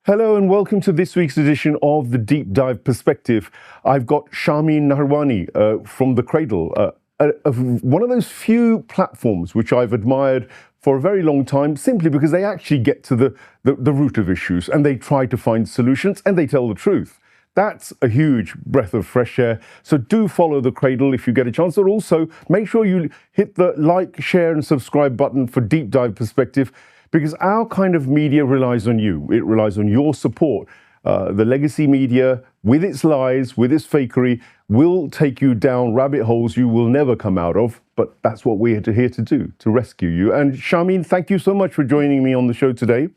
Hello and welcome to this week's edition of the Deep Dive Perspective. I've got Sharmine Narwani from the Cradle, one of those few platforms which I've admired for a very long time, simply because they actually get to the root of issues and they try to find solutions and they tell the truth. That's a huge breath of fresh air. So do follow the Cradle if you get a chance. But also make sure you hit the like, share and subscribe button for Deep Dive Perspective, because our kind of media relies on you. It relies on your support. The legacy media, with its lies, with its fakery, will take you down rabbit holes you will never come out of. But that's what we're here to do, to rescue you. And Sharmine, thank you so much for joining me on the show today.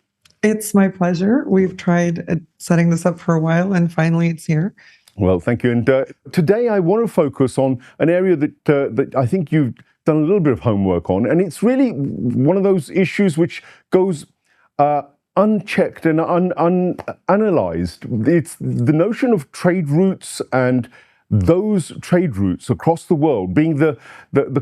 It's my pleasure. We've tried setting this up for a while, and finally it's here. Well, thank you. And today I want to focus on an area that I think you've done a little bit of homework on, and it's really one of those issues which goes unchecked and unanalyzed. It's the notion of trade routes, and those trade routes across the world being the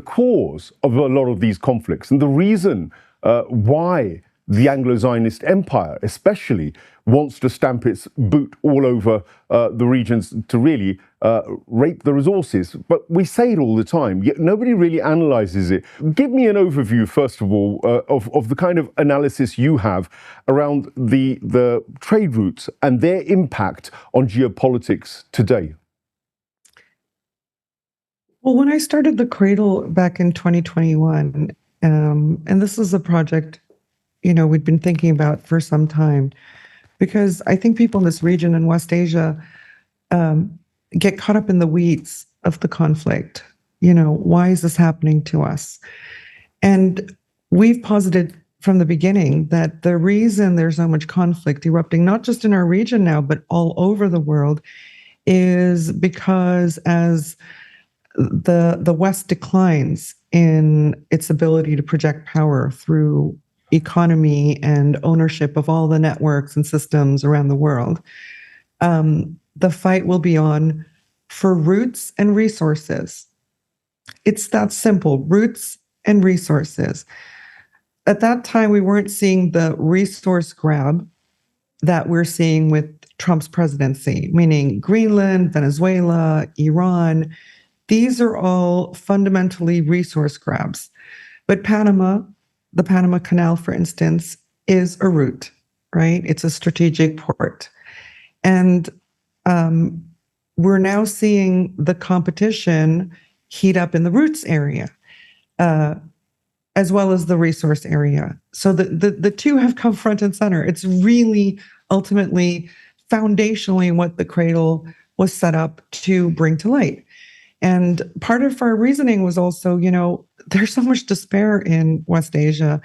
cause of a lot of these conflicts, and the reason why the Anglo-Zionist empire especially wants to stamp its boot all over the regions to really rape the resources. But we say it all the time, yet nobody really analyzes it. Give me an overview, first of all, of the kind of analysis you have around the trade routes and their impact on geopolitics today. Well, when I started the Cradle back in 2021, and this is a project we'd been thinking about for some time, because I think people in this region in West Asia get caught up in the weeds of the conflict. Why is this happening to us? And we've posited from the beginning that the reason there's so much conflict erupting, not just in our region now, but all over the world, is because as the West declines in its ability to project power through economy and ownership of all the networks and systems around the world, the fight will be on for roots and resources. It's that simple, roots and resources. At that time, we weren't seeing the resource grab that we're seeing with Trump's presidency, meaning Greenland, Venezuela, Iran. These are all fundamentally resource grabs. But the Panama Canal, for instance, is a route, right? It's a strategic port. And we're now seeing the competition heat up in the routes area, as well as the resource area. So the two have come front and center. It's really ultimately foundationally what the Cradle was set up to bring to light. And part of our reasoning was also, there's so much despair in West Asia.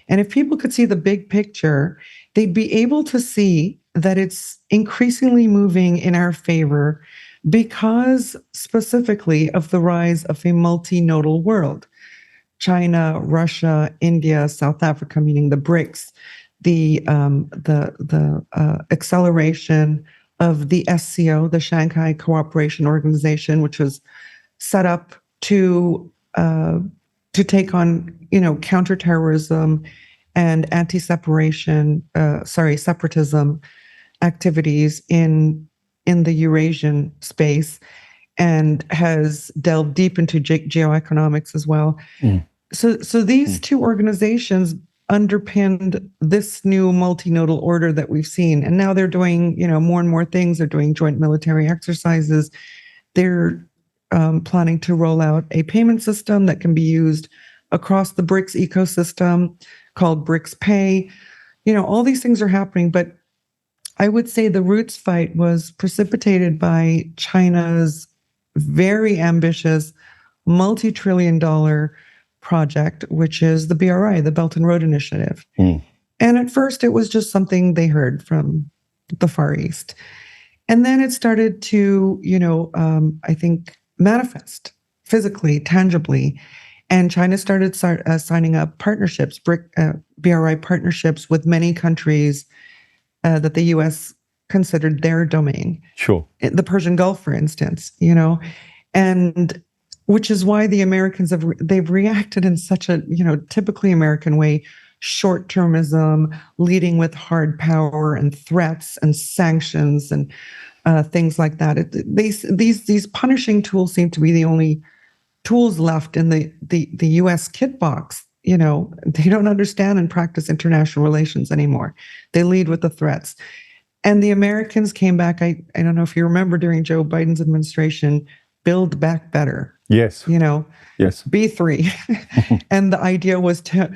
And if people could see the big picture, they'd be able to see that it's increasingly moving in our favor because specifically of the rise of a multinodal world. China, Russia, India, South Africa, meaning the BRICS, the acceleration of the SCO, the Shanghai Cooperation Organization, which was set up to take on, counterterrorism and separatism activities in the Eurasian space, and has delved deep into geoeconomics as well. So these two organizations underpinned this new multinodal order that we've seen. And now they're doing, more and more things. They're doing joint military exercises. They're planning to roll out a payment system that can be used across the BRICS ecosystem called BRICS Pay. All these things are happening, but I would say the roots fight was precipitated by China's very ambitious multi-trillion-dollar project, which is the BRI, the Belt and Road Initiative. And at first it was just something they heard from the Far East. And then it started to, I think, manifest physically, tangibly. And China started signing up partnerships, BRI partnerships with many countries that the U.S. considered their domain. Sure. The Persian Gulf, for instance, and which is why the Americans they've reacted in such a, typically American way short-termism, leading with hard power and threats and sanctions and things like that. These punishing tools seem to be the only tools left in the U.S. kit box. You know, they don't understand and practice international relations anymore. They lead with the threats. And the Americans came back, I don't know if you remember, during Joe Biden's administration, Build Back Better. Yes. You know, yes. B3. And the idea was to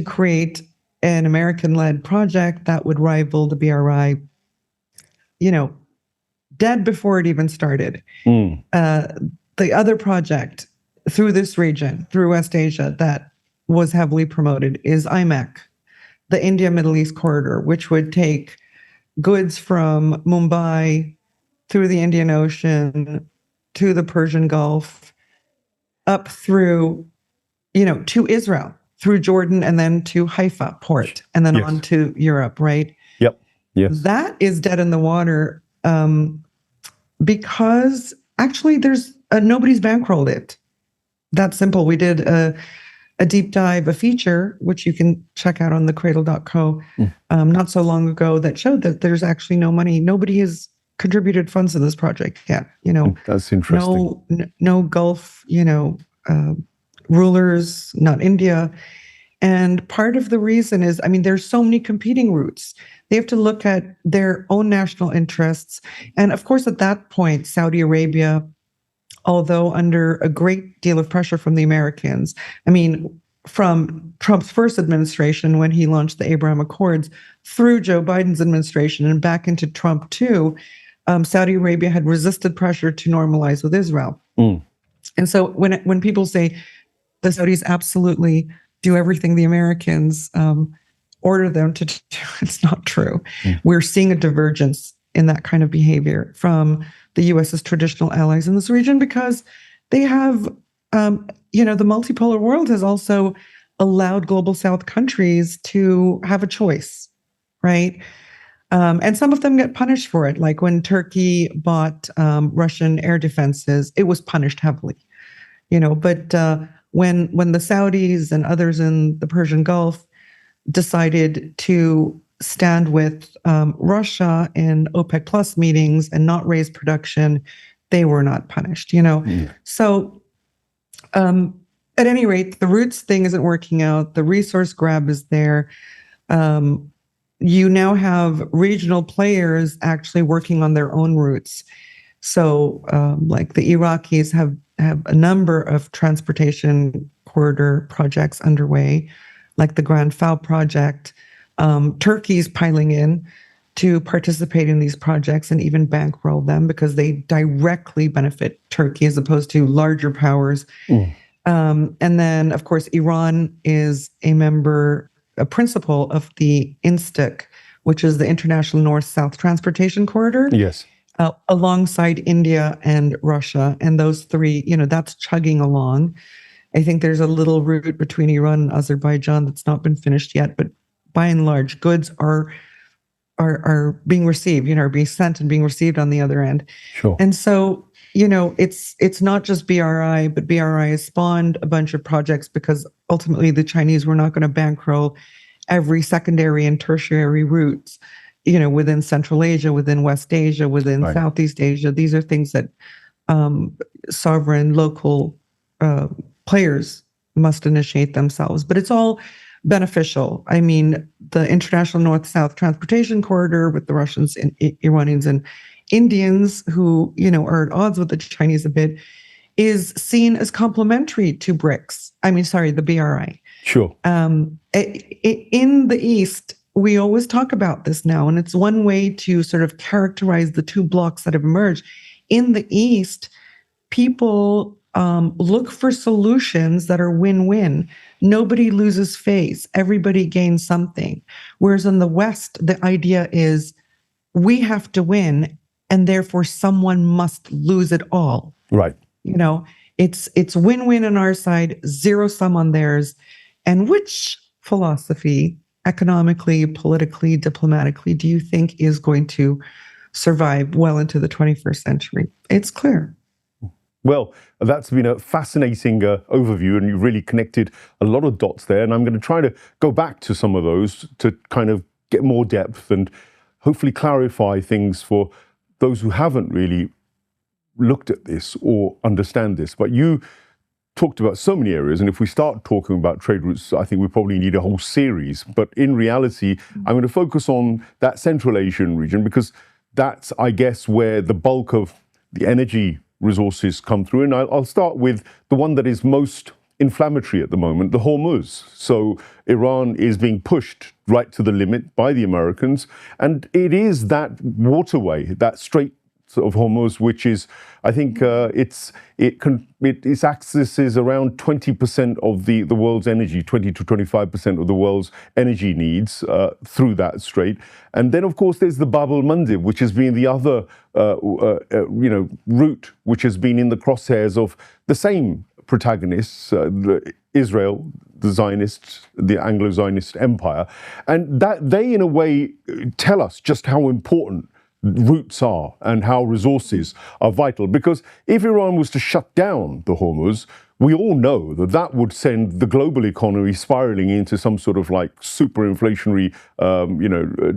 create an American-led project that would rival the BRI, you know, dead before it even started. The other project through this region, through West Asia, that was heavily promoted is IMEC, the India Middle East corridor, which would take goods from Mumbai through the Indian Ocean to the Persian Gulf, up through, you know, to Israel, through Jordan, and then to Haifa port, and then on to Europe, right? Yep. Yes. That is dead in the water because actually there's nobody's bankrolled it. That's simple. We did a deep dive, a feature, which you can check out on the cradle.co not so long ago, that showed that there's actually no money. Nobody has contributed funds to this project yet. You know, that's interesting. No Gulf, you know, rulers, not India. And part of the reason is, I mean, there's so many competing routes. They have to look at their own national interests. And of course, at that point, Saudi Arabia, although under a great deal of pressure from the Americans, I mean, from Trump's first administration, when he launched the Abraham Accords, through Joe Biden's administration and back into Trump too, Saudi Arabia had resisted pressure to normalize with Israel. And so when people say the Saudis absolutely do everything the Americans order them to do, it's not true. We're seeing a divergence in that kind of behavior from the U.S.'s traditional allies in this region, because they have, you know, the multipolar world has also allowed global South countries to have a choice, right? And some of them get punished for it. Like when Turkey bought Russian air defenses, it was punished heavily, you know. But when the Saudis and others in the Persian Gulf decided to stand with Russia in OPEC Plus meetings and not raise production, they were not punished, you know. So at any rate, the roots thing isn't working out. The resource grab is there. You now have regional players actually working on their own routes. So like the Iraqis have a number of transportation corridor projects underway, like the Grand Fao project. Turkey's piling in to participate in these projects and even bankroll them because they directly benefit Turkey as opposed to larger powers. And then, of course, Iran is a principal of the INSTIC, which is the International North-South Transportation Corridor. Yes. Alongside India and Russia. And those three, you know, that's chugging along. I think there's a little route between Iran and Azerbaijan that's not been finished yet, but by and large, goods are being received, you know, are being sent and being received on the other end. Sure. And so, you know, it's not just BRI, but BRI has spawned a bunch of projects because ultimately the Chinese were not going to bankroll every secondary and tertiary routes, you know, within Central Asia, within West Asia, within Southeast Asia. These are things that sovereign local players must initiate themselves. But it's all beneficial. I mean, the International North-South Transportation Corridor with the Russians and Iranians and Indians, who, you know, are at odds with the Chinese a bit, is seen as complementary to BRICS. I mean, sorry, the BRI. Sure. In the East, we always talk about this now, and it's one way to sort of characterize the two blocs that have emerged. In the East, people look for solutions that are win-win. Nobody loses face. Everybody gains something. Whereas in the West, the idea is we have to win, and therefore someone must lose it all. Right. You know, it's win-win on our side, zero sum on theirs. And which philosophy, economically, politically, diplomatically, do you think is going to survive well into the 21st century? It's clear. Well, that's been a fascinating overview, and you've really connected a lot of dots there. And I'm going to try to go back to some of those to kind of get more depth and hopefully clarify things for those who haven't really looked at this or understand this. But you talked about so many areas, and if we start talking about trade routes, I think we probably need a whole series. But in reality, I'm going to focus on that Central Asian region because that's, I guess, where the bulk of the energy resources come through. And I'll start with the one that is most inflammatory at the moment, the Hormuz. So Iran is being pushed right to the limit by the Americans. And it is that waterway, that Strait of Hormuz, which is, I think its access is around 20% of the world's energy, 20 to 25% of the world's energy needs through that strait. And then, of course, there's the Bab-el-Mandeb, which has been the other route which has been in the crosshairs of the same protagonists, Israel, the Zionists, the Anglo-Zionist empire. And that they, in a way, tell us just how important routes are and how resources are vital. Because if Iran was to shut down the Hormuz, we all know that that would send the global economy spiraling into some sort of like super inflationary,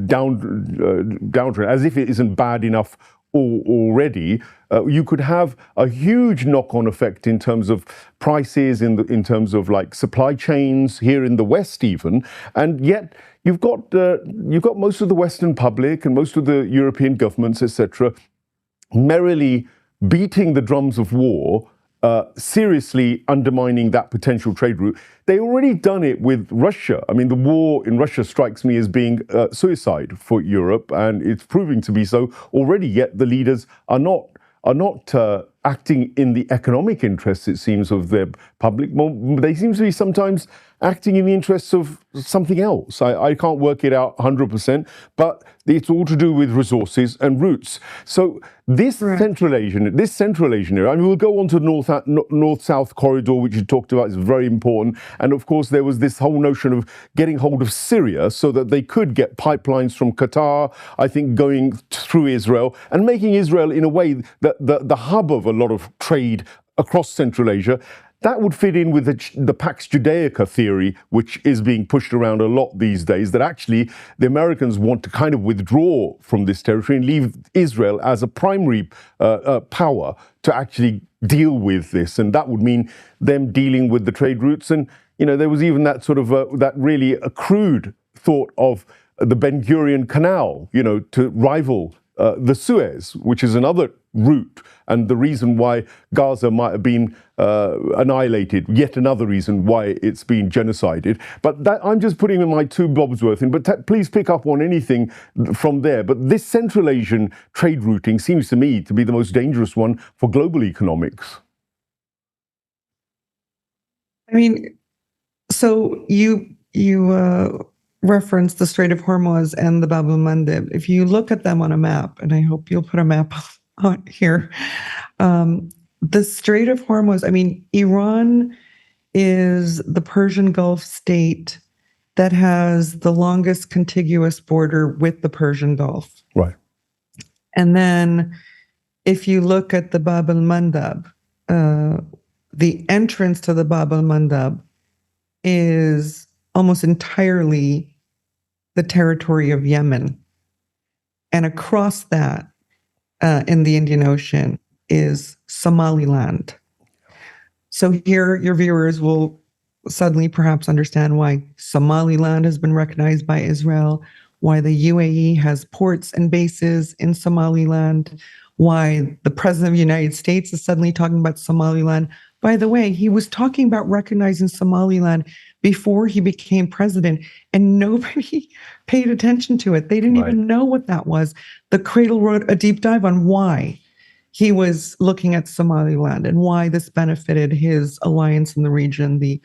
downtrend, as if it isn't bad enough already. You could have a huge knock-on effect in terms of prices, in terms of like supply chains here in the West even, and yet you've got most of the Western public and most of the European governments, etc., merrily beating the drums of war, seriously undermining that potential trade route. They already done it with Russia. I mean, the war in Russia strikes me as being suicide for Europe, and it's proving to be so already. Yet the leaders are not acting in the economic interests, it seems, of their public. They seem to be sometimes acting in the interests of something else. I can't work it out 100%, but it's all to do with resources and routes. So this Central Asian area, I mean, we'll go on to the North-South corridor, which you talked about, is very important. And of course, there was this whole notion of getting hold of Syria so that they could get pipelines from Qatar, I think, going through Israel and making Israel, in a way, the hub of a lot of trade across Central Asia. That would fit in with the Pax Judaica theory, which is being pushed around a lot these days, that actually the Americans want to kind of withdraw from this territory and leave Israel as a primary power to actually deal with this. And that would mean them dealing with the trade routes. And, there was even that sort of, that really crude thought of the Ben Gurion Canal, to rival the Suez, which is another route, and the reason why Gaza might have been annihilated, yet another reason why it's been genocided. But that, I'm just putting in my two bobs worth in, but please pick up on anything from there. But this Central Asian trade routing seems to me to be the most dangerous one for global economics. I mean, so you referenced the Strait of Hormuz and the Bab-el-Mandeb. If you look at them on a map, and I hope you'll put a map on here, the Strait of Hormuz, I mean, Iran is the Persian Gulf state that has the longest contiguous border with the Persian Gulf. Right. And then if you look at the Bab-el-Mandeb, the entrance to the Bab-el-Mandeb is almost entirely the territory of Yemen. And across that, in the Indian Ocean, is Somaliland. So here, your viewers will suddenly perhaps understand why Somaliland has been recognized by Israel, why the UAE has ports and bases in Somaliland, why the President of the United States is suddenly talking about Somaliland. By the way, he was talking about recognizing Somaliland before he became president, and nobody paid attention to it. They didn't even know what that was. The Cradle wrote a deep dive on why he was looking at Somaliland and why this benefited his alliance in the region, the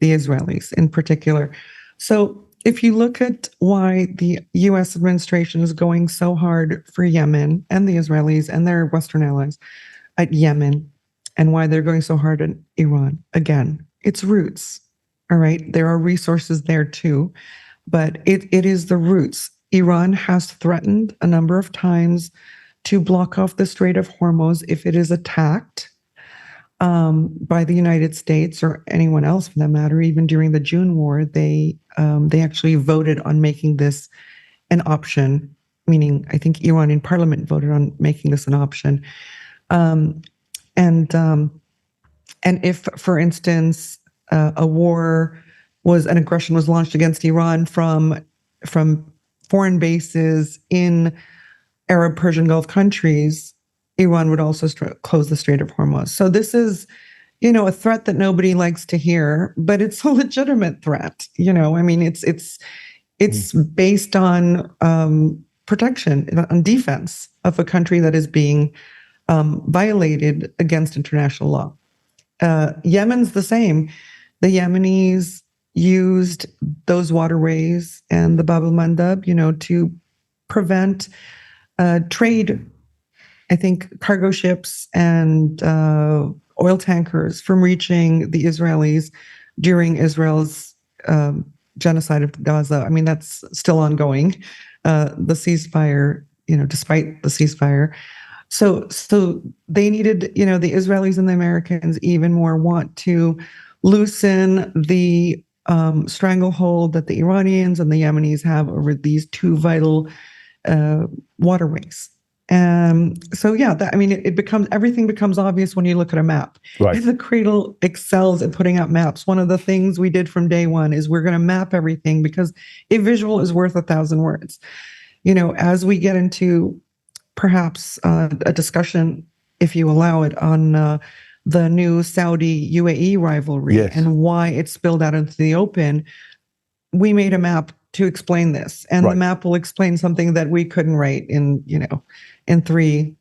Israelis in particular. So if you look at why the US administration is going so hard for Yemen and the Israelis and their Western allies at Yemen, and why they're going so hard on Iran, again, it's roots. All right. There are resources there too, but it is the roots. Iran has threatened a number of times to block off the Strait of Hormuz if it is attacked. by the United States or anyone else for that matter. Even during the June War, they actually voted on making this an option, meaning I think Iranian parliament voted on making this an option. And if, for instance, a war an aggression was launched against Iran from foreign bases in Arab Persian Gulf countries, Iran would also close the Strait of Hormuz. So this is, a threat that nobody likes to hear, but it's a legitimate threat. I mean, it's based on protection, on defense of a country that is being violated against international law. Yemen's the same. The Yemenis used those waterways and the el-Mandeb, to prevent trade, I think, cargo ships and oil tankers from reaching the Israelis during Israel's genocide of Gaza. I mean, that's still ongoing. The ceasefire, despite the ceasefire. So they needed, the Israelis and the Americans even more want to loosen the stranglehold that the Iranians and the Yemenis have over these two vital waterways. So yeah, everything becomes obvious when you look at a map. Right. The Cradle excels at putting out maps. One of the things we did from day one is we're going to map everything because a visual is worth 1,000 words. As we get into perhaps a discussion, if you allow it, on the new Saudi-UAE rivalry, yes, and why it spilled out into the open, we made a map to explain this, and the map will explain something that we couldn't write in three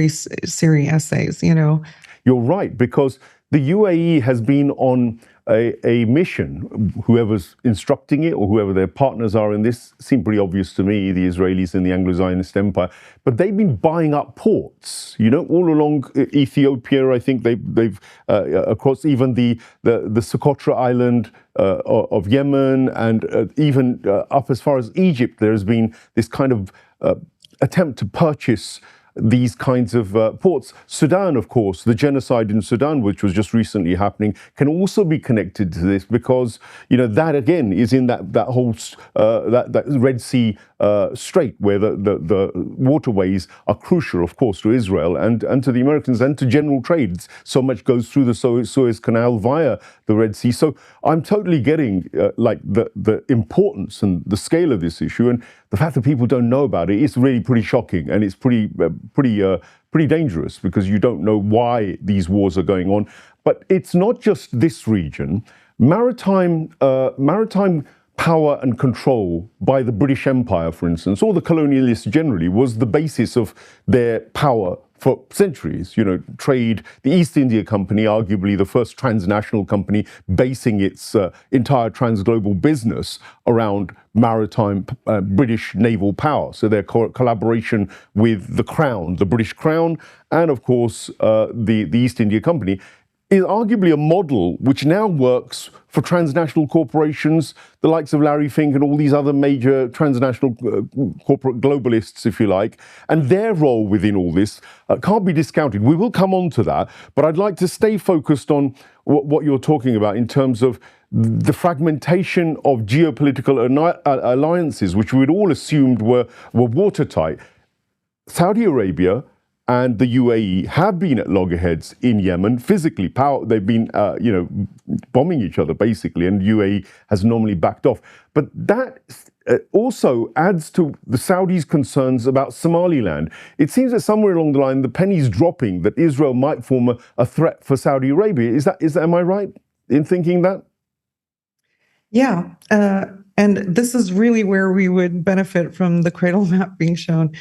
series essays. You're right, because the UAE has been on a mission. Whoever's instructing it or whoever their partners are in this seem pretty obvious to me, the Israelis and the Anglo-Zionist empire, but they've been buying up ports, all along Ethiopia. I think they've across even the Socotra island of Yemen, and even up as far as Egypt, there has been this kind of attempt to purchase these kinds of ports. Sudan, of course, the genocide in Sudan, which was just recently happening, can also be connected to this because, that again is in that whole that Red Sea Strait, where the waterways are crucial, of course, to Israel and to the Americans and to general trade. So much goes through the Suez Canal via the Red Sea. So I'm totally getting the importance and the scale of this issue, and the fact that people don't know about it is really pretty shocking, and it's pretty dangerous because you don't know why these wars are going on. But it's not just this region. Maritime power and control by the British Empire, for instance, or the colonialists generally, was the basis of their power for centuries. Trade, the East India Company, arguably the first transnational company, basing its entire transglobal business around maritime British naval power. So their collaboration with the Crown, the British Crown, and of course the East India Company, is arguably a model which now works for transnational corporations, the likes of Larry Fink and all these other major transnational corporate globalists, if you like, and their role within all this can't be discounted. We will come on to that, but I'd like to stay focused on what you're talking about in terms of the fragmentation of geopolitical alliances, which we'd all assumed were watertight. Saudi Arabia and the UAE have been at loggerheads in Yemen physically. They've been, bombing each other basically, and UAE has normally backed off. But that also adds to the Saudis' concerns about Somaliland. It seems that somewhere along the line, the penny's dropping that Israel might form a threat for Saudi Arabia. Am I right in thinking that? Yeah, and this is really where we would benefit from the Cradle map being shown.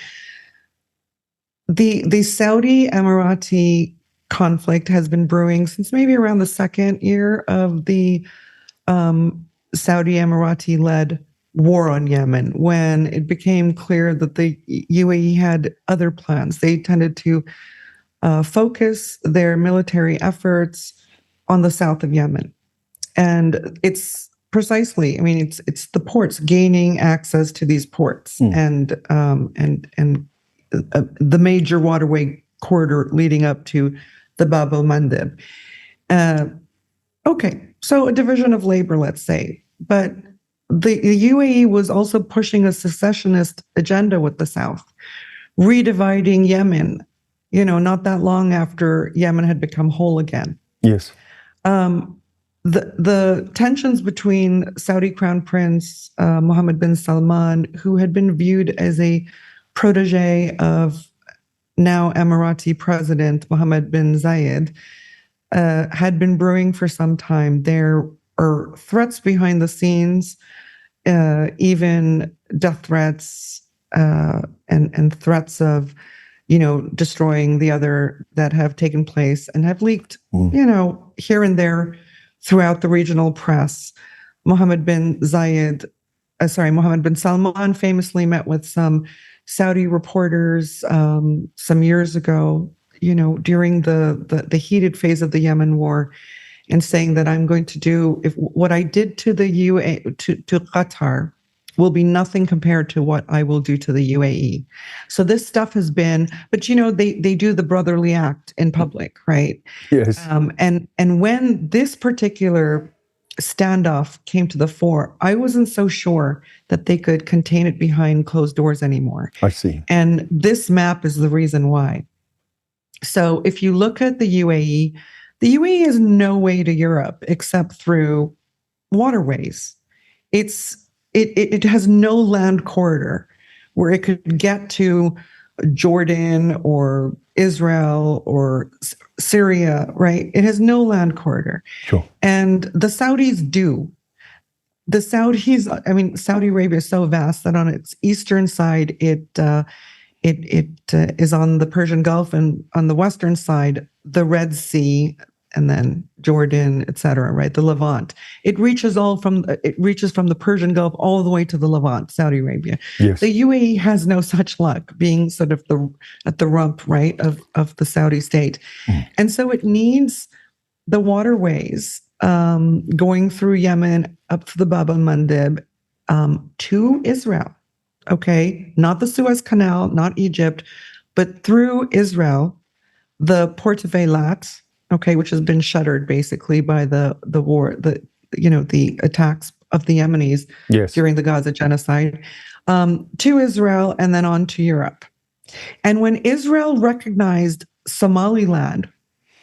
The Saudi-Emirati conflict has been brewing since maybe around the second year of the Saudi-Emirati-led war on Yemen, when it became clear that the UAE had other plans. They tended to focus their military efforts on the south of Yemen. And it's precisely, it's the ports, gaining access to these ports and the major waterway corridor leading up to the Bab el-Mandeb. Okay, so a division of labor, let's say. But the UAE was also pushing a secessionist agenda with the South, redividing Yemen, not that long after Yemen had become whole again. Yes. The tensions between Saudi Crown Prince Mohammed bin Salman, who had been viewed as a protege of now Emirati President Mohammed bin Zayed, had been brewing for some time. There are threats behind the scenes, even death threats and threats of, destroying the other that have taken place and have leaked, here and there throughout the regional press. Mohammed bin Salman famously met with some Saudi reporters some years ago, during the heated phase of the Yemen war, and saying that I'm going to do what I did to the UAE to Qatar will be nothing compared to what I will do to the UAE. So this stuff has been, but they do the brotherly act in public, right? Yes. And when this particular standoff came to the fore, I wasn't so sure that they could contain it behind closed doors anymore. I see. And this map is the reason why. So if you look at the UAE has no way to Europe except through waterways. It has no land corridor where it could get to Jordan or Israel or Syria, right? It has no land corridor. Sure. And the Saudis do. Saudi Arabia is so vast that on its eastern side, it is on the Persian Gulf, and on the western side, the Red Sea, and then Jordan, etc. Right, the Levant. It reaches from the Persian Gulf all the way to the Levant, Saudi Arabia. Yes. The UAE has no such luck, being sort of at the rump, right, of the Saudi state, and so it needs the waterways going through Yemen up to the Bab el-Mandeb to Israel. Okay, not the Suez Canal, not Egypt, but through Israel, the Port of Eilat, okay, which has been shuttered basically by the war, the attacks of the Yemenis during the Gaza genocide, to Israel and then on to Europe. And when Israel recognized Somaliland,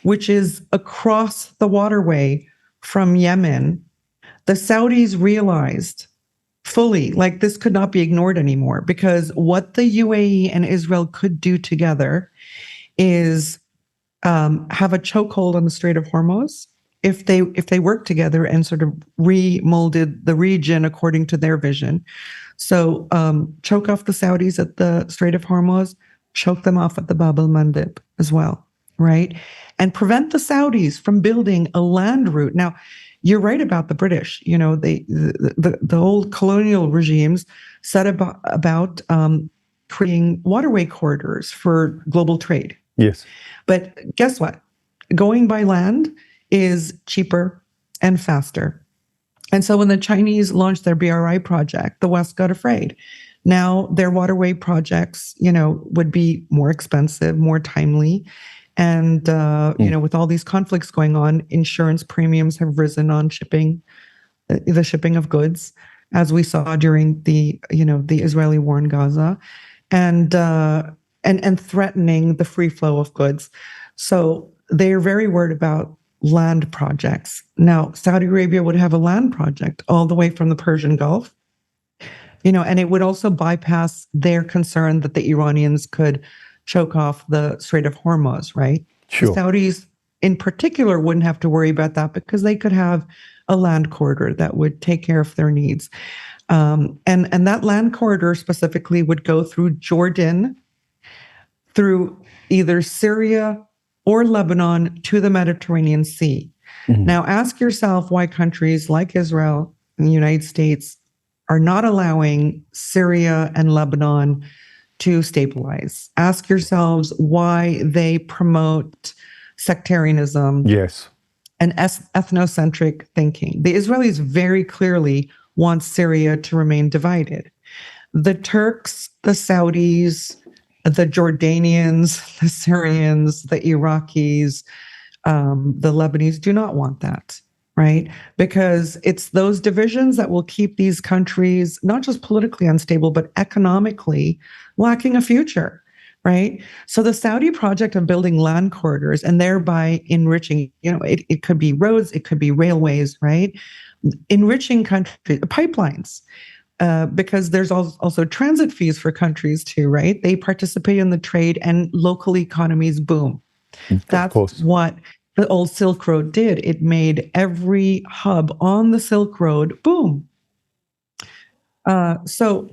which is across the waterway from Yemen, the Saudis realized fully, like, this could not be ignored anymore, because what the UAE and Israel could do together is have a chokehold on the Strait of Hormuz if they work together and sort of remolded the region according to their vision. So choke off the Saudis at the Strait of Hormuz, choke them off at the Bab el-Mandeb as well, right? And prevent the Saudis from building a land route. Now, you're right about the British. The old colonial regimes set about creating waterway corridors for global trade. Yes. But guess what? Going by land is cheaper and faster. And so when the Chinese launched their BRI project, the West got afraid. Now their waterway projects, would be more expensive, more timely. And, with all these conflicts going on, insurance premiums have risen on the shipping of goods, as we saw during the Israeli war in Gaza, and threatening the free flow of goods. So they're very worried about land projects. Now, Saudi Arabia would have a land project all the way from the Persian Gulf, and it would also bypass their concern that the Iranians could choke off the Strait of Hormuz, right? Sure. The Saudis in particular wouldn't have to worry about that because they could have a land corridor that would take care of their needs. And that land corridor specifically would go through Jordan, through either Syria or Lebanon to the Mediterranean Sea. Mm-hmm. Now, ask yourself why countries like Israel and the United States are not allowing Syria and Lebanon to stabilize. Ask yourselves why they promote sectarianism. Yes. And ethnocentric thinking. The Israelis very clearly want Syria to remain divided. The Turks, the Saudis, the Jordanians, the Syrians, the Iraqis, the Lebanese do not want that, right? Because it's those divisions that will keep these countries not just politically unstable, but economically lacking a future, right? So the Saudi project of building land corridors and thereby enriching, it could be roads, it could be railways, right? Enriching countries, pipelines. Because there's also transit fees for countries too, right? They participate in the trade and local economies boom. That's what the old Silk Road did. It made every hub on the Silk Road boom. So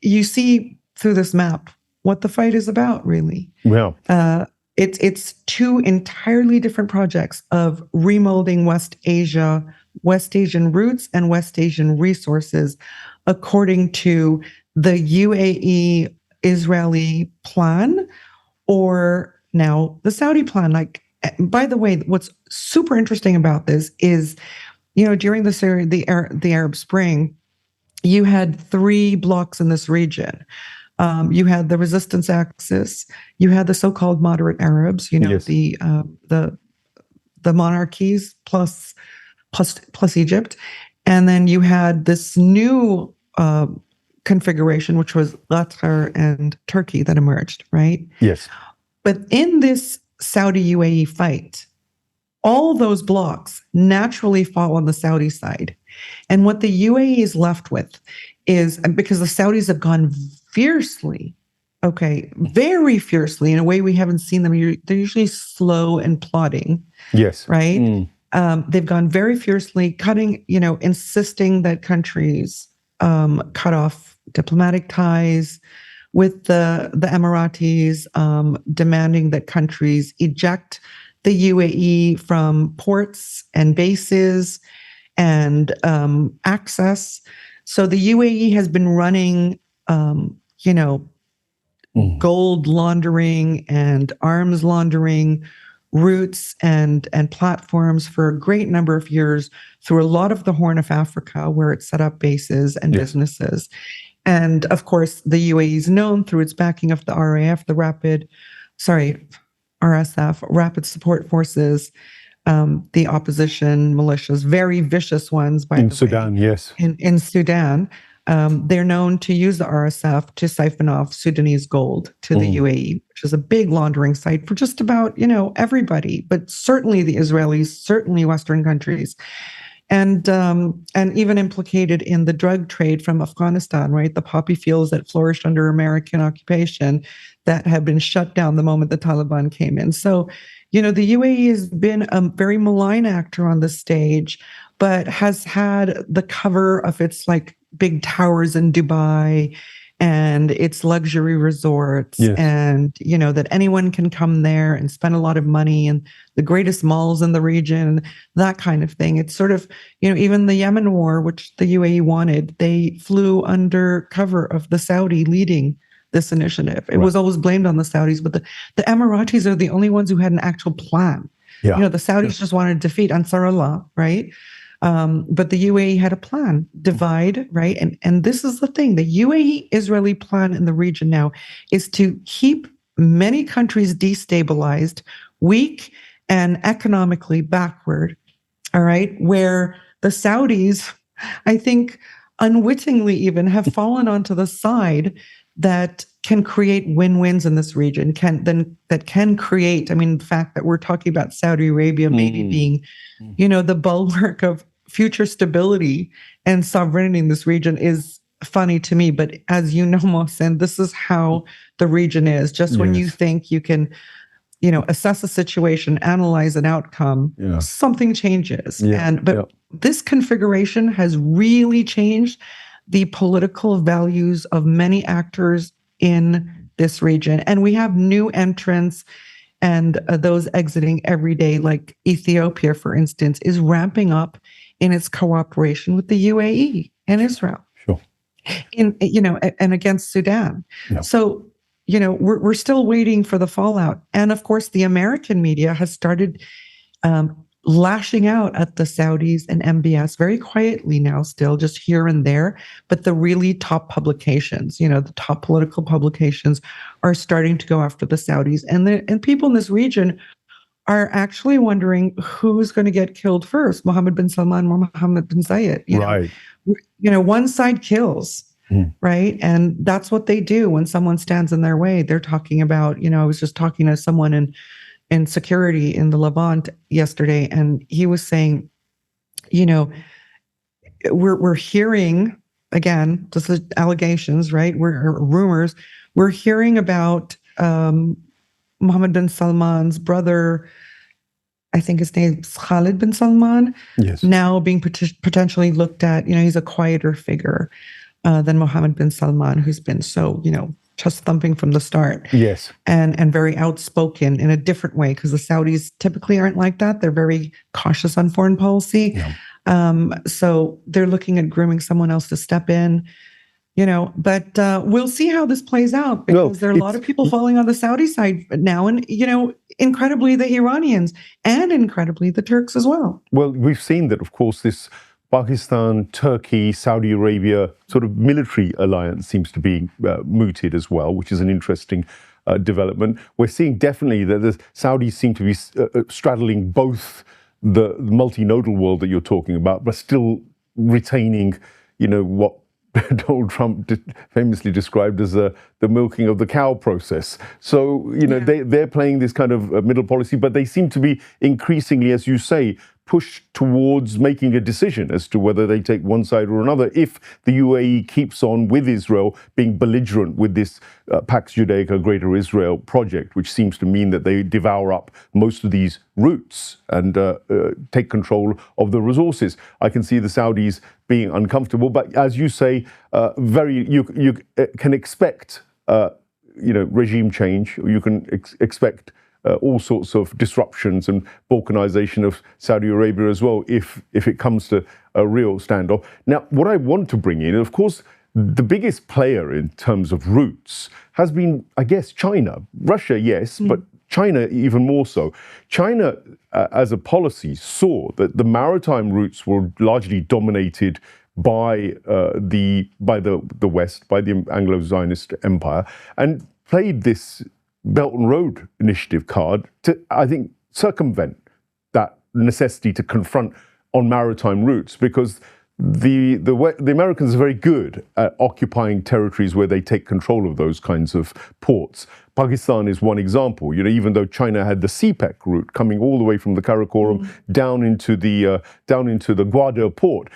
you see through this map what the fight is about, really. Well, it's two entirely different projects of remolding West Asian roots and West Asian resources according to the UAE Israeli plan, or now the Saudi plan. Like, by the way, what's super interesting about this is, during the Arab Spring, you had three blocks in this region. You had the resistance axis, you had the so-called moderate Arabs, yes. the monarchies plus Egypt, and then you had this new configuration, which was Qatar and Turkey, that emerged, right? Yes. But in this Saudi-UAE fight, all those blocks naturally fall on the Saudi side. And what the UAE is left with is, because the Saudis have gone fiercely, very fiercely, in a way we haven't seen them. They're usually slow and plodding. Yes. Right? They've gone very fiercely, cutting, insisting that countries cut off diplomatic ties with the Emiratis, demanding that countries eject the UAE from ports and bases and access. So the UAE has been running, gold laundering and arms laundering routes and platforms for a great number of years through a lot of the Horn of Africa, where it set up bases and businesses. And of course, the UAE is known through its backing of the RAF, RSF, Rapid Support Forces, the opposition militias, very vicious ones, by the way. In Sudan, yes. In Sudan, they're known to use the RSF to siphon off Sudanese gold to the UAE, which is a big laundering site for just about, everybody, but certainly the Israelis, certainly Western countries. And even implicated in the drug trade from Afghanistan, right? The poppy fields that flourished under American occupation that had been shut down the moment the Taliban came in. So, the UAE has been a very malign actor on the stage, but has had the cover of its big towers in Dubai and its luxury resorts, and that anyone can come there and spend a lot of money, and the greatest malls in the region, that kind of thing. It's sort of, even the Yemen war, which the UAE wanted, they flew under cover of the Saudi leading this initiative. It was always blamed on the Saudis, but the Emiratis are the only ones who had an actual plan. The Saudis just wanted to defeat Ansarullah, right? But the UAE had a plan, divide, right? And this is the thing, the UAE-Israeli plan in the region now is to keep many countries destabilized, weak, and economically backward, all right? Where the Saudis, I think, unwittingly even have fallen onto the side that can create win-wins in this region, that can create, the fact that we're talking about Saudi Arabia maybe being, the bulwark of future stability and sovereignty in this region is funny to me. But as you know, Mohsen, this is how the region is. Just when you think you can, assess a situation, analyze an outcome, something changes. But this configuration has really changed the political values of many actors in this region. And we have new entrants and those exiting every day, like Ethiopia, for instance, is ramping up in its cooperation with the UAE and Israel. Sure. And against Sudan. So, we're still waiting for the fallout. And of course, the American media has started lashing out at the Saudis and MBS very quietly now, still just here and there. But the really top publications, the top political publications are starting to go after the Saudis. And people in this region are actually wondering who's going to get killed first, Mohammed bin Salman or Mohammed bin Zayed. Right. One side kills. Right. And that's what they do when someone stands in their way. They're talking about, I was just talking to someone in security in the Levant yesterday, and he was saying, we're hearing, again, this is allegations, right? We're rumors. We're hearing about Mohammed bin Salman's brother, I think his name's Khalid bin Salman, yes, now being potentially looked at. He's a quieter figure than Mohammed bin Salman, who's been so, chest thumping from the start. Yes. And very outspoken in a different way, because the Saudis typically aren't like that. They're very cautious on foreign policy. Yeah. So they're looking at grooming someone else to step in, but we'll see how this plays out, because there are a lot of people falling on the Saudi side now, and, incredibly the Iranians and incredibly the Turks as well. Well, we've seen that, of course, this Pakistan, Turkey, Saudi Arabia sort of military alliance seems to be mooted as well, which is an interesting development. We're seeing definitely that the Saudis seem to be straddling both the multinodal world that you're talking about, but still retaining, what Donald Trump famously described as the milking of the cow process. So, they're playing this kind of middle policy, but they seem to be increasingly, as you say, pushed towards making a decision as to whether they take one side or another if the UAE keeps on with Israel being belligerent with this Pax Judaica Greater Israel project, which seems to mean that they devour up most of these routes and take control of the resources. I can see the Saudis being uncomfortable, but as you say, you can expect regime change, or you can expect all sorts of disruptions and balkanization of Saudi Arabia as well, if it comes to a real standoff. Now, what I want to bring in, of course, the biggest player in terms of routes has been, I guess, China. Russia, yes, but China even more so. China, as a policy, saw that the maritime routes were largely dominated by the West, by the Anglo-Zionist empire, and played this Belt and Road Initiative card to, I think, circumvent that necessity to confront on maritime routes, because the Americans are very good at occupying territories where they take control of those kinds of ports. Pakistan is one example. Even though China had the CPEC route coming all the way from the Karakoram down into the Gwadar port,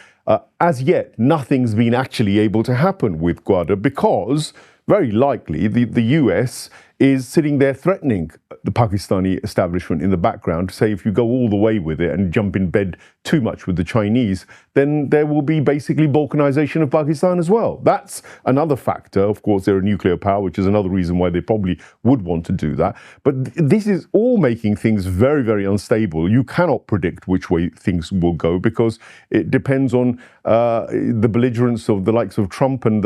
as yet nothing's been actually able to happen with Gwadar, because very likely the US is sitting there threatening the Pakistani establishment in the background to say, if you go all the way with it and jump in bed too much with the Chinese, then there will be basically balkanization of Pakistan as well. That's another factor. Of course, they're a nuclear power, which is another reason why they probably would want to do that. But this is all making things very, very unstable. You cannot predict which way things will go, because it depends on the belligerence of the likes of Trump and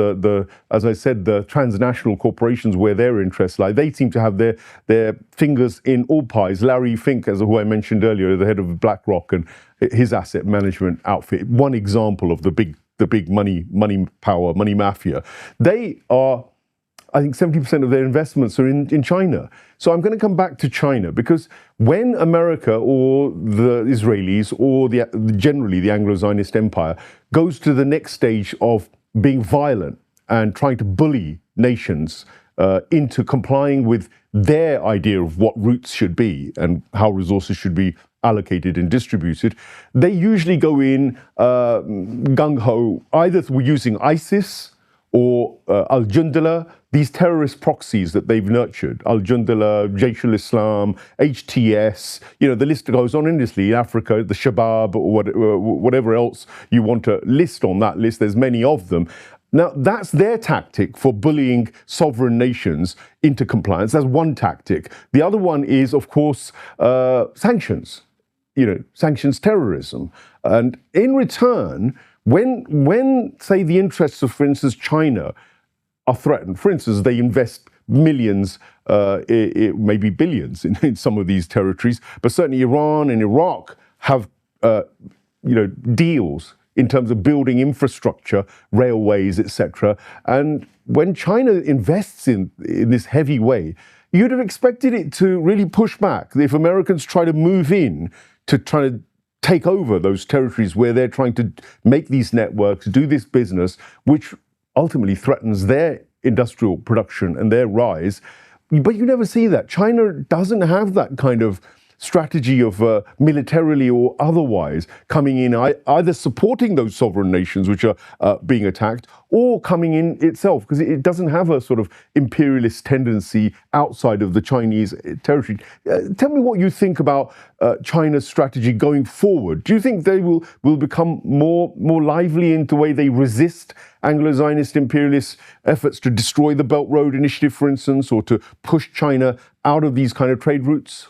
as I said, the transnational corporations where their interests lie. They seem to have their fingers in all pies. Larry Fink, who I mentioned earlier, the head of BlackRock and his asset management outfit, one example of the big money power, money mafia. They are, I think 70% of their investments are in China. So I'm going to come back to China, because when America or the Israelis or generally the Anglo-Zionist empire goes to the next stage of being violent and trying to bully nations into complying with their idea of what routes should be and how resources should be allocated and distributed, they usually go in gung-ho, either using ISIS or Al-Jundala, these terrorist proxies that they've nurtured, Al-Jundala, Jaish al-Islam, HTS, the list goes on endlessly, Africa, the Shabab, or whatever else you want to list on that list, there's many of them. Now, that's their tactic for bullying sovereign nations into compliance. That's one tactic. The other one is, of course, sanctions, sanctions terrorism. And in return, when say, the interests of, for instance, China are threatened, for instance, they invest millions, maybe billions in some of these territories, but certainly Iran and Iraq have deals in terms of building infrastructure, railways, etc. And when China invests in this heavy way, you'd have expected it to really push back. If Americans try to move in to try to take over those territories where they're trying to make these networks, do this business, which ultimately threatens their industrial production and their rise. But you never see that. China doesn't have that kind of strategy of militarily or otherwise coming in, either supporting those sovereign nations which are being attacked, or coming in itself, because it doesn't have a sort of imperialist tendency outside of the Chinese territory. Tell me what you think about China's strategy going forward. Do you think they will become more lively in the way they resist Anglo-Zionist imperialist efforts to destroy the Belt Road Initiative, for instance, or to push China out of these kind of trade routes?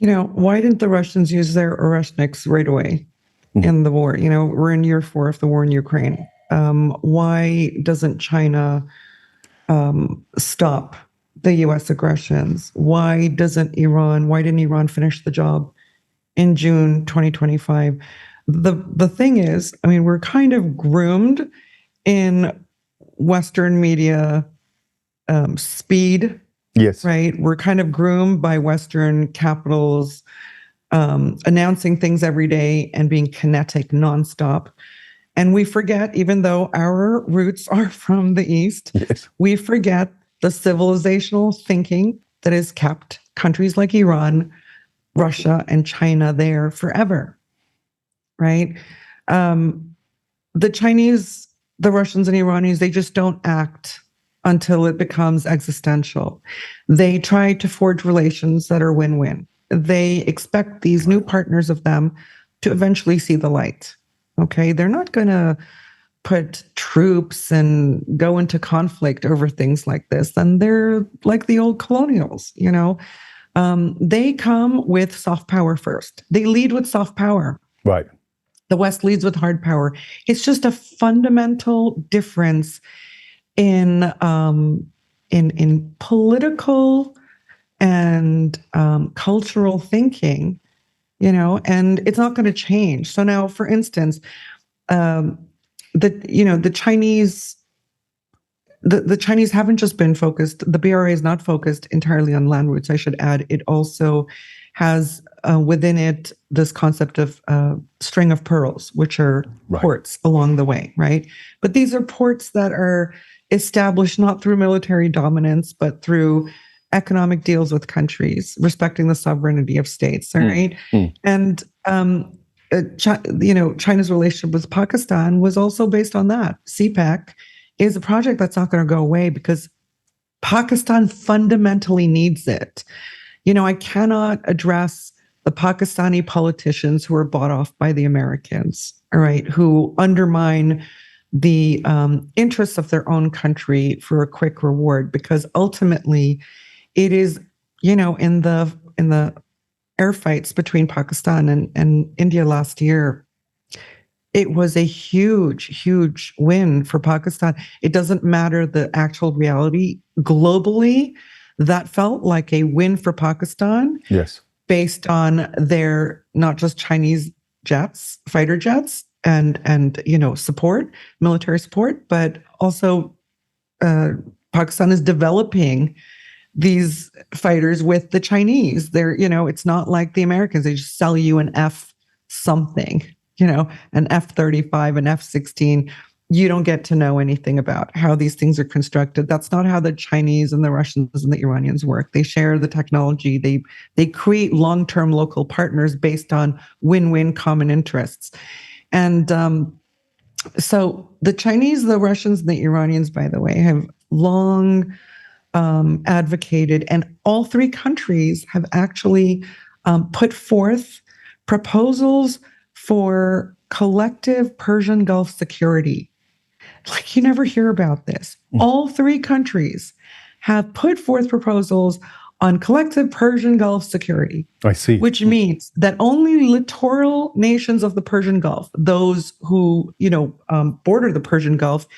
Why didn't the Russians use their Oreshniks right away in the war? We're in year 4 of the war in Ukraine. Why doesn't China stop the U.S. aggressions? Why didn't Iran finish the job in June 2025? The thing is, we're kind of groomed in Western media speed. Yes. Right. We're kind of groomed by Western capitals announcing things every day and being kinetic nonstop. And we forget, even though our roots are from the East, yes, we forget the civilizational thinking that has kept countries like Iran, Russia, and China there forever. Right. The Chinese, the Russians and Iranians, they just don't act until it becomes existential. They try to forge relations that are win-win. They expect these new partners of them to eventually see the light. Okay, they're not going to put troops and go into conflict over things like this. And they're like the old colonials, They come with soft power first. They lead with soft power. Right. The West leads with hard power. It's just a fundamental difference in political and cultural thinking, and it's not going to change. So now, for instance, the Chinese, the Chinese haven't just been focused. The BRA is not focused entirely on land routes. I should add, it also has within it this concept of string of pearls, which are ports along the way, right? But these are ports that are established not through military dominance, but through economic deals with countries, respecting the sovereignty of states, all right? And China's relationship with Pakistan was also based on that. CPEC is a project that's not going to go away because Pakistan fundamentally needs it. I cannot address the Pakistani politicians who are bought off by the Americans, all right, who undermine the interests of their own country for a quick reward, because ultimately it is, in the air fights between Pakistan and India last year, it was a huge win for Pakistan. It doesn't matter the actual reality. Globally, that felt like a win for Pakistan. Yes. Based on their, not just Chinese jets, fighter jets, and support, military support, but also Pakistan is developing these fighters with the Chinese. They're, it's not like the Americans. They just sell you an F something, an F-35, an F-16. You don't get to know anything about how these things are constructed. That's not how the Chinese and the Russians and the Iranians work. They share the technology. They create long-term local partners based on win-win common interests. And so the Chinese, the Russians, and the Iranians, by the way, have long advocated, and all three countries have actually put forth proposals for collective Persian Gulf security. Like, you never hear about this. All three countries have put forth proposals on collective Persian Gulf security. I see. Which means that only littoral nations of the Persian Gulf, those who, border the Persian Gulf,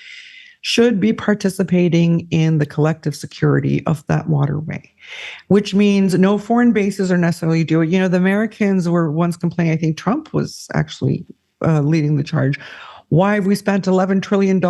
should be participating in the collective security of that waterway, which means no foreign bases are necessarily do it. You know, the Americans were once complaining, I think Trump was actually leading the charge. Why have we spent $11 trillion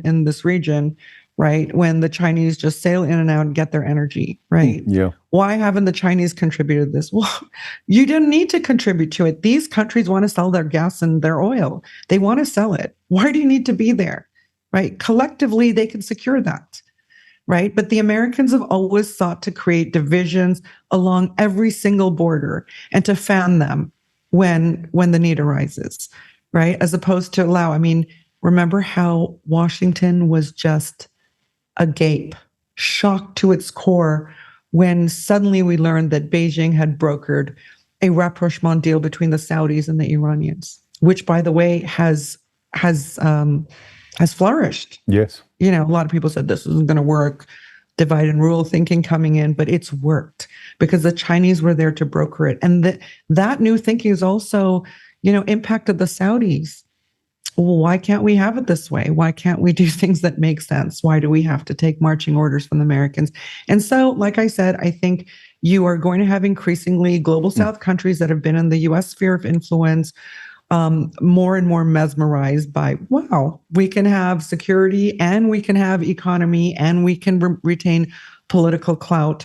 in this region, right? When the Chinese just sail in and out and get their energy, right? Yeah. Why haven't the Chinese contributed this? Well, you didn't need to contribute to it. These countries want to sell their gas and their oil. They want to sell it. Why do you need to be there, right? Collectively, they can secure that, right? But the Americans have always sought to create divisions along every single border and to fan them when the need arises, right? As opposed to allow, I mean, remember how Washington was just agape, shocked to its core when suddenly we learned that Beijing had brokered a rapprochement deal between the Saudis and the Iranians, which, by the way, has flourished. Yes. You know, a lot of people said this isn't going to work, divide and rule thinking coming in, but it's worked because the Chinese were there to broker it. And that new thinking has also, you know, impacted the Saudis. Well, why can't we have it this way? Why can't we do things that make sense? Why do we have to take marching orders from the Americans? And so, like I said, I think you are going to have increasingly global South countries that have been in the US sphere of influence, more and more mesmerized by, wow, we can have security and we can have economy and we can retain political clout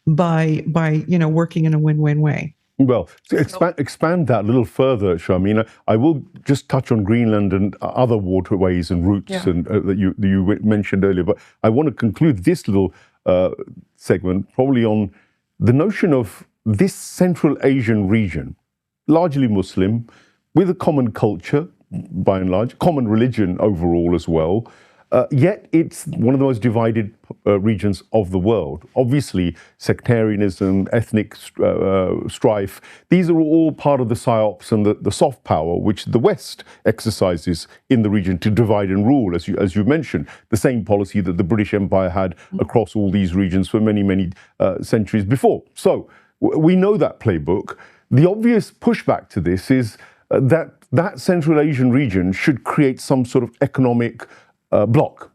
by you know, working in a win-win way. Well, to expand that a little further, Sharmine, I will just touch on Greenland and other waterways and routes and that you mentioned earlier. But I want to conclude this little segment probably on the notion of this Central Asian region, largely Muslim, with a common culture, by and large, common religion overall as well. Yet it's one of the most divided regions of the world. Obviously, sectarianism, ethnic strife, these are all part of the psyops and the soft power which the West exercises in the region to divide and rule, as you mentioned, the same policy that the British Empire had across all these regions for many, many centuries before. So we know that playbook. The obvious pushback to this is that Central Asian region should create some sort of economic bloc.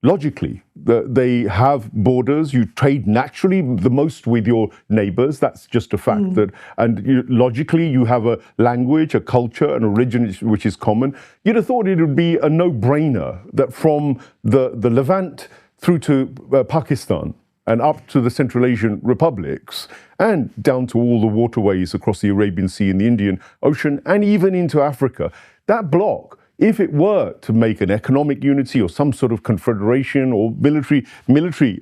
Logically, they have borders. You trade naturally the most with your neighbors. That's just a fact. Logically, you have a language, a culture, and a religion which is common. You'd have thought it would be a no-brainer that from the Levant through to Pakistan and up to the Central Asian republics and down to all the waterways across the Arabian Sea and the Indian Ocean and even into Africa, that bloc, if it were to make an economic unity or some sort of confederation or military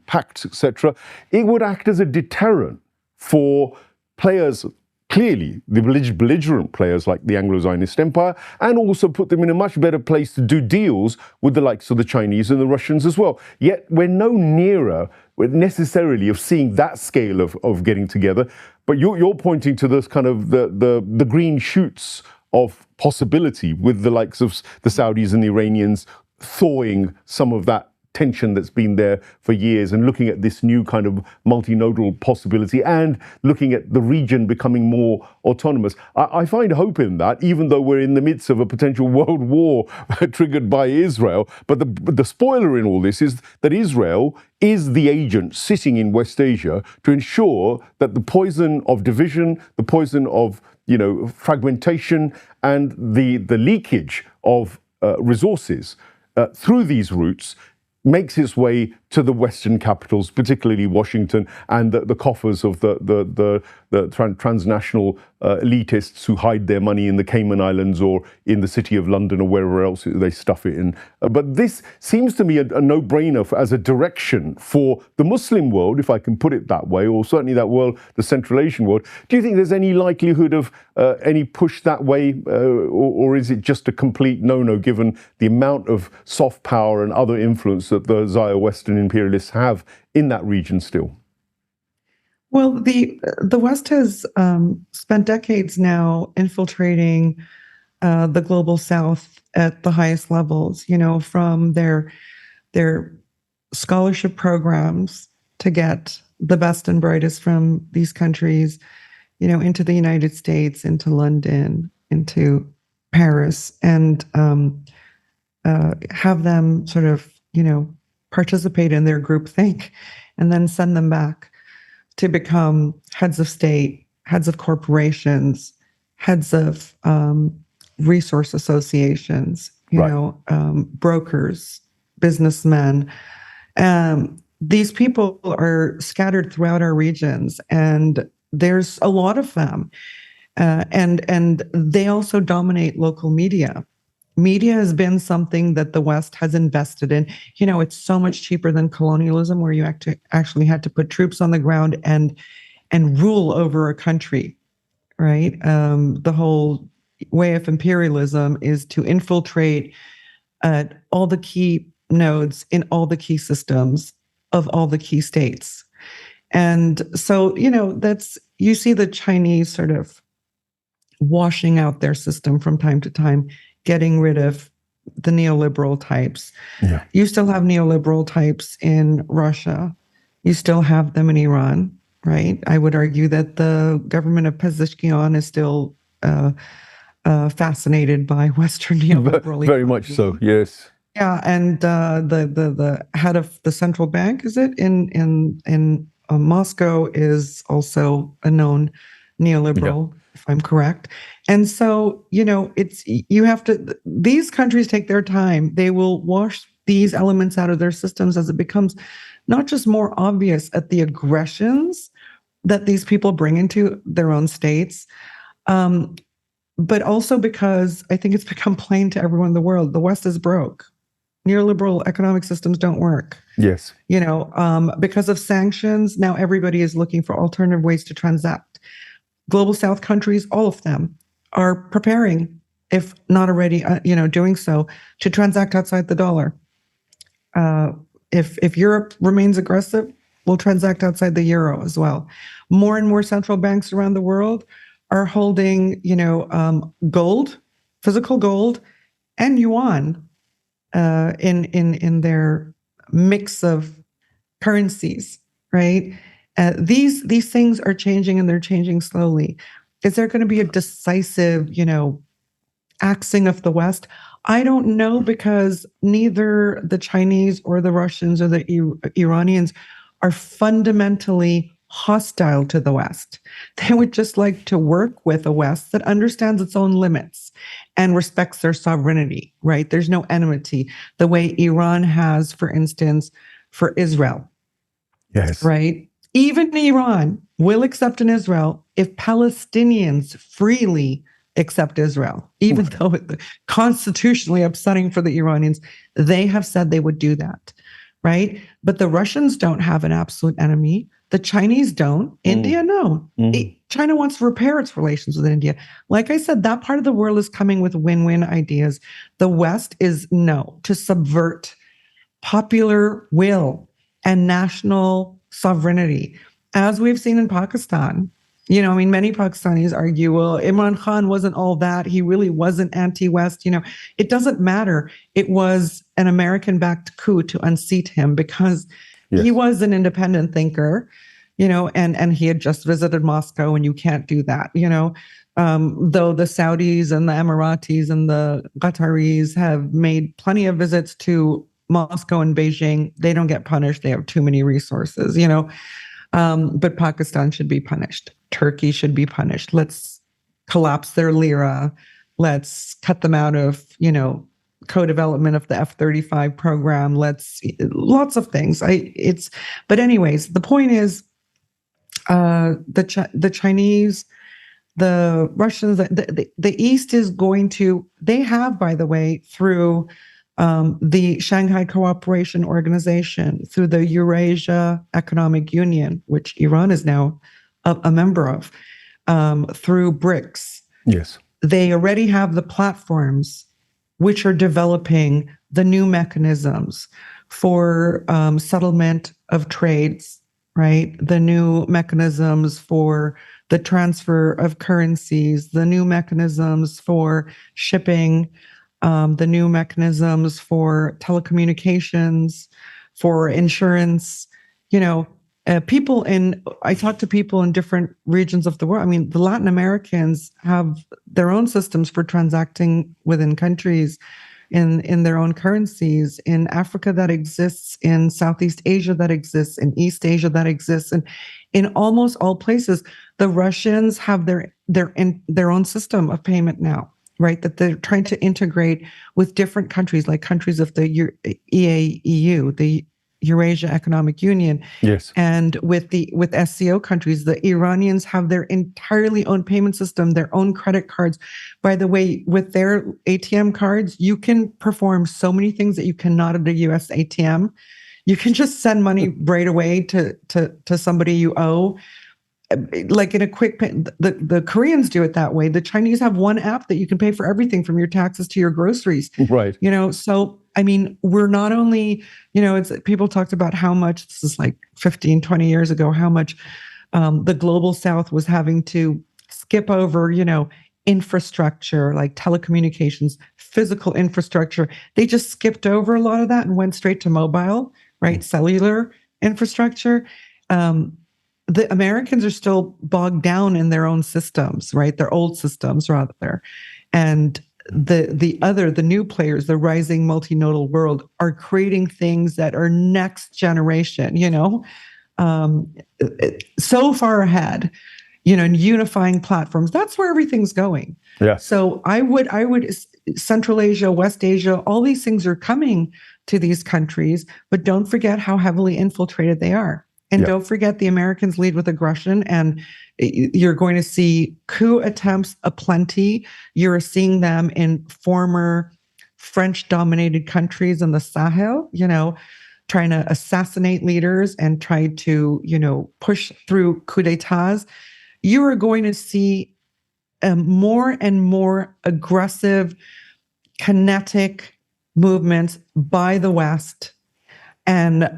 pacts, etc., it would act as a deterrent for players, clearly the belligerent players like the Anglo-Zionist empire, and also put them in a much better place to do deals with the likes of the Chinese and the Russians as well. Yet we're no nearer necessarily of seeing that scale of getting together. But you're pointing to this kind of the green shoots of possibility with the likes of the Saudis and the Iranians thawing some of that tension that's been there for years and looking at this new kind of multinodal possibility and looking at the region becoming more autonomous. I find hope in that, even though we're in the midst of a potential world war triggered by Israel. But the spoiler in all this is that Israel is the agent sitting in West Asia to ensure that the poison of division, the poison of fragmentation and the leakage of resources through these routes makes its way to the Western capitals, particularly Washington, and the coffers of the transnational elitists who hide their money in the Cayman Islands or in the city of London or wherever else they stuff it in. But this seems to me a no-brainer as a direction for the Muslim world, if I can put it that way, or certainly that world, the Central Asian world. Do you think there's any likelihood of any push that way, or is it just a complete no-no given the amount of soft power and other influence that the Zio-Western imperialists have in that region still? Well, the West has spent decades now infiltrating the global South at the highest levels, from their scholarship programs to get the best and brightest from these countries, into the United States, into London, into Paris. And have them sort of, participate in their groupthink, and then send them back to become heads of state, heads of corporations, heads of resource associations, brokers, businessmen. These people are scattered throughout our regions, and there's a lot of them. And they also dominate local media. Media has been something that the West has invested in. It's so much cheaper than colonialism, where you actually had to put troops on the ground and rule over a country, right? The whole way of imperialism is to infiltrate all the key nodes in all the key systems of all the key states. And so, you see the Chinese sort of washing out their system from time to time, getting rid of the neoliberal types. Yeah. You still have neoliberal types in Russia. You still have them in Iran, right? I would argue that the government of Pezeshkian is still fascinated by Western neoliberal. Very much so, yes. Yeah, and the head of the central bank, is it in Moscow, is also a known neoliberal, if I'm correct. And so, these countries take their time. They will wash these elements out of their systems as it becomes not just more obvious at the aggressions that these people bring into their own states, but also because I think it's become plain to everyone in the world, the West is broke. Neoliberal economic systems don't work. Yes. Because of sanctions, now everybody is looking for alternative ways to transact. Global South countries, all of them, are preparing, if not already, doing so, to transact outside the dollar. If Europe remains aggressive, we'll transact outside the euro as well. More and more central banks around the world are holding, gold, physical gold, and yuan in their mix of currencies, right? These things are changing, and they're changing slowly. Is there going to be a decisive, axing of the West? I don't know, because neither the Chinese or the Russians or the Iranians are fundamentally hostile to the West. They would just like to work with a West that understands its own limits and respects their sovereignty, right? There's no enmity, the way Iran has, for instance, for Israel. Yes. Right? Even Iran will accept an Israel if Palestinians freely accept Israel, even though it's constitutionally upsetting for the Iranians. They have said they would do that, right? But the Russians don't have an absolute enemy. The Chinese don't. India, no. China wants to repair its relations with India. Like I said, that part of the world is coming with win-win ideas. The West is no, to subvert popular will and national sovereignty, as we've seen in Pakistan. Many Pakistanis argue, well, Imran Khan wasn't all that. He really wasn't anti-West. It doesn't matter. It was an American-backed coup to unseat him, because he was an independent thinker, and he had just visited Moscow, and you can't do that, though the Saudis and the Emiratis and the Qataris have made plenty of visits to Moscow and Beijing. They don't get punished. They have too many resources, but Pakistan should be punished. Turkey should be punished. Let's collapse their lira. Let's cut them out of, co-development of the F-35 program. Lots of things. But anyways, the point is, the Chinese, the Russians, the East is going to, they have, by the way, through the Shanghai Cooperation Organization, through the Eurasia Economic Union, which Iran is now a member of, through BRICS. Yes. They already have the platforms which are developing the new mechanisms for settlement of trades, right? The new mechanisms for the transfer of currencies, the new mechanisms for shipping, the new mechanisms for telecommunications, for insurance. I talk to people in different regions of the world. I mean, the Latin Americans have their own systems for transacting within countries. in their own currencies, in Africa that exists, in Southeast Asia that exists, in East Asia that exists, and in almost all places. The Russians have their own system of payment now, right? That they're trying to integrate with different countries, like countries of the EAEU, the Eurasia Economic Union. Yes. And with SCO countries, the Iranians have their entirely own payment system, their own credit cards. By the way, with their ATM cards, you can perform so many things that you cannot at a US ATM. You can just send money right away to somebody you owe. Like in a quick pay. The Koreans do it that way. The Chinese have one app that you can pay for everything from your taxes to your groceries. Right. So I mean, we're not only, it's people talked about how much, this is like 15, 20 years ago, how much the global South was having to skip over, infrastructure like telecommunications, physical infrastructure. They just skipped over a lot of that and went straight to mobile, right? Cellular infrastructure. The Americans are still bogged down in their own systems, right? Their old systems, rather. And the new players, the rising multinodal world, are creating things that are next generation, so far ahead, and unifying platforms. That's where everything's going. Yeah. So I would Central Asia, West Asia, all these things are coming to these countries, but don't forget how heavily infiltrated they are. And don't forget the Americans lead with aggression, and you're going to see coup attempts aplenty. You're seeing them in former French-dominated countries in the Sahel, trying to assassinate leaders and try to, push through coup d'etats. You are going to see more and more aggressive, kinetic movements by the West, and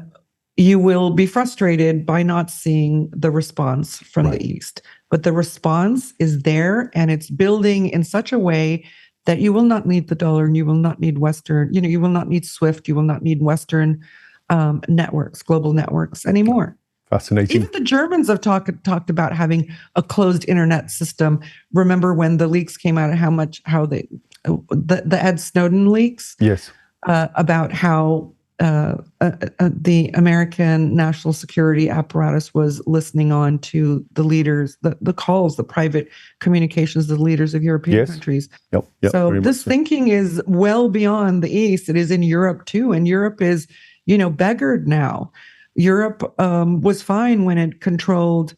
you will be frustrated by not seeing the response from the East. But the response is there, and it's building in such a way that you will not need the dollar, and you will not need Western, you will not need SWIFT, you will not need Western networks, global networks anymore. Fascinating. Even the Germans have talked about having a closed internet system. Remember when the leaks came out, the Ed Snowden leaks? Yes. About how the American national security apparatus was listening on to the leaders, the calls, the private communications of the leaders of European countries. Yep, so this thinking is well beyond the East. It is in Europe too. And Europe is, beggared now. Europe was fine when it controlled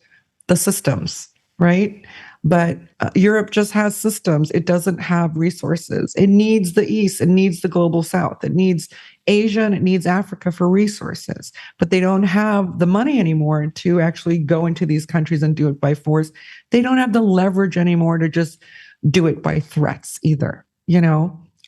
the systems, right? But Europe just has systems. It doesn't have resources. It needs the East. It needs the global South. It needs Asia and it needs Africa for resources. But they don't have the money anymore to actually go into these countries and do it by force. They don't have the leverage anymore to just do it by threats either.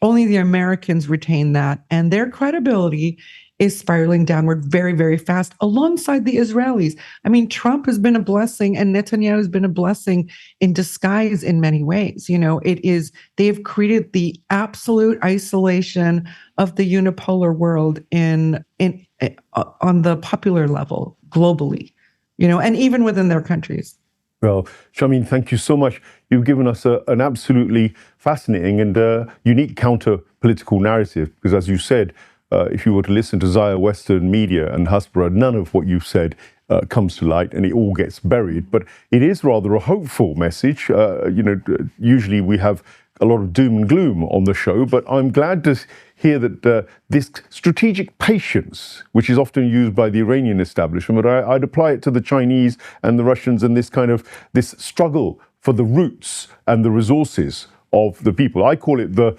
Only the Americans retain that, and their credibility is spiraling downward very, very fast alongside the Israelis. I mean, Trump has been a blessing and Netanyahu has been a blessing in disguise in many ways. They have created the absolute isolation of the unipolar world on the popular level globally, and even within their countries. Well, Sharmine, thank you so much. You've given us an absolutely fascinating and unique counter-political narrative, because as you said, if you were to listen to Zaya Western media and Hasbara, none of what you've said comes to light and it all gets buried. But it is rather a hopeful message. Usually we have a lot of doom and gloom on the show, but I'm glad to hear that this strategic patience, which is often used by the Iranian establishment, I'd apply it to the Chinese and the Russians and this struggle for the roots and the resources of the people. I call it the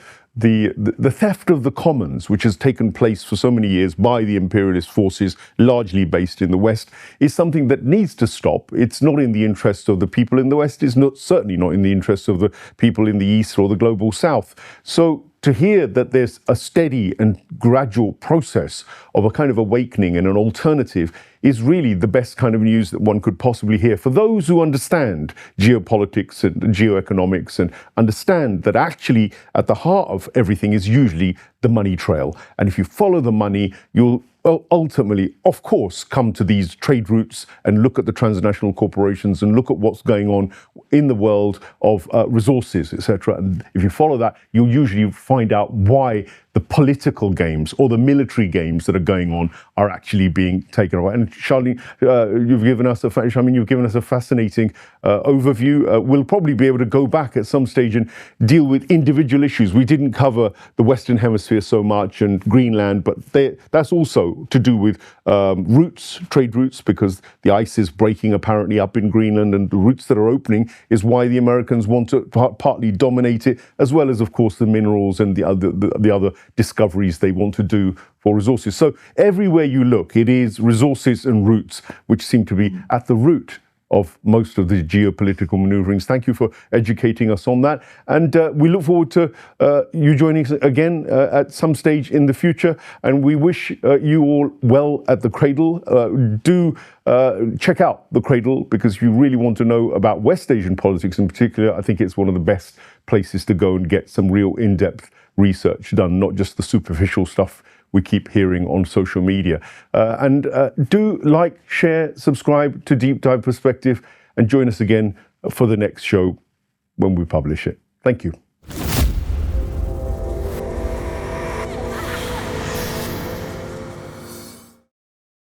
theft of the commons, which has taken place for so many years by the imperialist forces, largely based in the West, is something that needs to stop. It's not in the interest of the people in the West. It's certainly not in the interest of the people in the East or the global South. So to hear that there's a steady and gradual process of a kind of awakening and an alternative is really the best kind of news that one could possibly hear for those who understand geopolitics and geoeconomics and understand that actually at the heart of everything is usually the money trail. And if you follow the money, you'll ultimately, of course, come to these trade routes and look at the transnational corporations and look at what's going on in the world of resources, etc. And if you follow that, you'll usually find out why the political games or the military games that are going on are actually being taken away. And Sharmine, you've given us a fascinating overview. We'll probably be able to go back at some stage and deal with individual issues. We didn't cover the Western Hemisphere so much and Greenland, but that's also to do with trade routes, because the ice is breaking apparently up in Greenland, and the routes that are opening is why the Americans want to partly dominate it, as well as, of course, the minerals and the other discoveries they want to do for resources. So everywhere you look, it is resources and routes which seem to be at the root of most of the geopolitical maneuverings. Thank you for educating us on that. And we look forward to you joining us again at some stage in the future. And we wish you all well at the Cradle. Do check out the Cradle, because you really want to know about West Asian politics in particular. I think it's one of the best places to go and get some real in-depth research done, not just the superficial stuff we keep hearing on social media. And do like, share, subscribe to Deep Dive Perspective, and join us again for the next show when we publish it. Thank you.